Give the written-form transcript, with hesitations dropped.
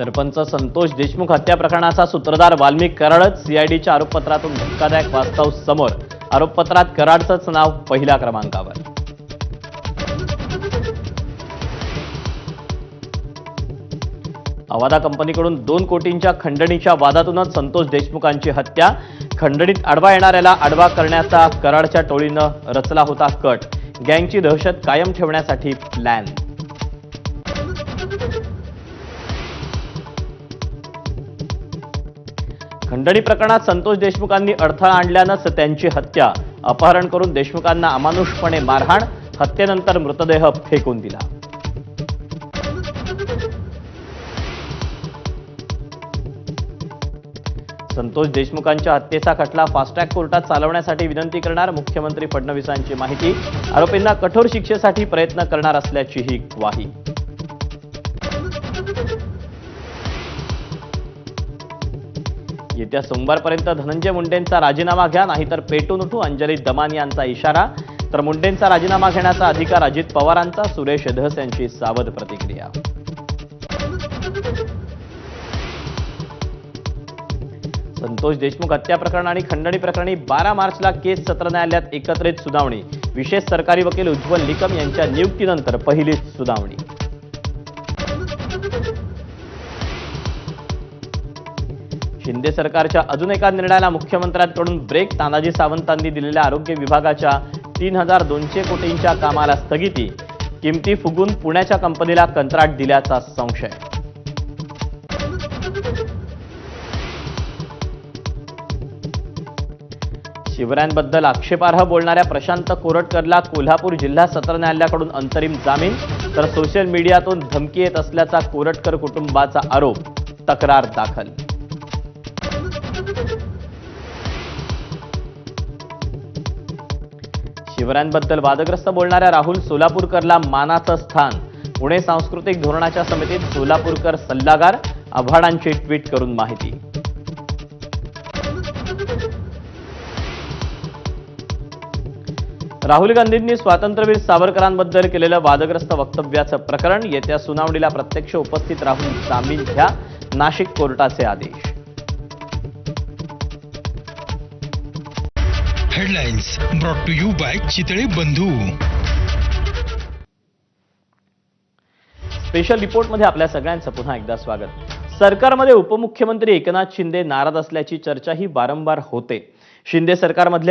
सरपंच संतोष देशमुख हत्या प्रकरणाचा सूत्रधार वाल्मिक कराडच सीआयडीच्या आरोपपत्रातून धक्कादायक वास्तव समोर। आरोपपत्रात कराडचंच नाव पहिल्या क्रमांकावर। अवादा कंपनीकडून 2 कोटींच्या खंडणीच्या वादातूनच संतोष देशमुखांची हत्या। खंडणीत आडवा येणाऱ्याला आडवा करण्याचा कराडच्या टोळीनं रचला होता कट। गँगची दहशत कायम ठेवण्यासाठी प्लॅन। खंडणी प्रकरणात संतोष देशमुखांनी अडथळा आणल्यानंच त्यांची हत्या। अपहरण करून देशमुखांना अमानुषपणे मारहाण। हत्येनंतर मृतदेह फेकून दिला। संतोष देशमुखांच्या हत्येचा खटला फास्ट ट्रॅक कोर्टात चालवण्यासाठी विनंती करणार मुख्यमंत्री फडणवीसांची माहिती। आरोपींना कठोर शिक्षेसाठी प्रयत्न करणार असल्याचीही ग्वाही। येत्या सोमवारपर्यंत धनंजय मुंडेंचा राजीनामा घ्या, नाहीतर पेटून उठू, अंजली दमानी यांचा इशारा। तर मुंडेंचा राजीनामा घेण्याचा अधिकार अजित पवारांचा, सुरेश धस यांची सावध प्रतिक्रिया। संतोष देशमुख हत्या प्रकरण आणि खंडणी प्रकरणी 12 मार्चला केस सत्र न्यायालयात एकत्रित सुनावणी। विशेष सरकारी वकील उज्ज्वल निकम यांच्या नियुक्तीनंतर पहिलीच सुनावणी। शिंदे सरकारच्या अजून एका निर्णयाला मुख्यमंत्र्यांकडून ब्रेक। तानाजी सावंतांनी दिलेल्या आरोग्य विभागाच्या 3200 कोटींच्या कामाला स्थगिती। किमती फुगून पुण्याच्या कंपनीला कंत्राट दिल्याचा संशय। शिवरायांबद्दल आक्षेपार्ह बोलणाऱ्या प्रशांत कोरटकरला कोल्हापूर जिल्हा सत्र न्यायालयाकडून अंतरिम जामीन। तर सोशल मीडियातून धमकी येत असल्याचा कोरटकर कुटुंबाचा आरोप। तक्रार दाखल। शिवरायांबद्दल वादग्रस्त बोलणाऱ्या राहुल सोलापूरकरला मानाचं स्थान। पुणे सांस्कृतिक धोरणाच्या समितीत सोलापूरकर सल्लागार। आव्हाडांची ट्विट करून माहिती। राहुल गांधींनी स्वातंत्र्यवीर सावरकरांबद्दल केलेलं वादग्रस्त वक्तव्याचं प्रकरण। येत्या सुनावणीला प्रत्यक्ष उपस्थित राहून जामीन घ्या, नाशिक कोर्टाचे आदेश। Headlines brought to you by Chitale Bandhu. Special रिपोर्टमध्ये आपल्या सगळ्यांचं पुन्हा एकदा स्वागत। सरकारमध्ये उपमुख्यमंत्री एकनाथ शिंदे नाराज असल्याची चर्चाही वारंवार होते। शिंदे सरकारमधल्या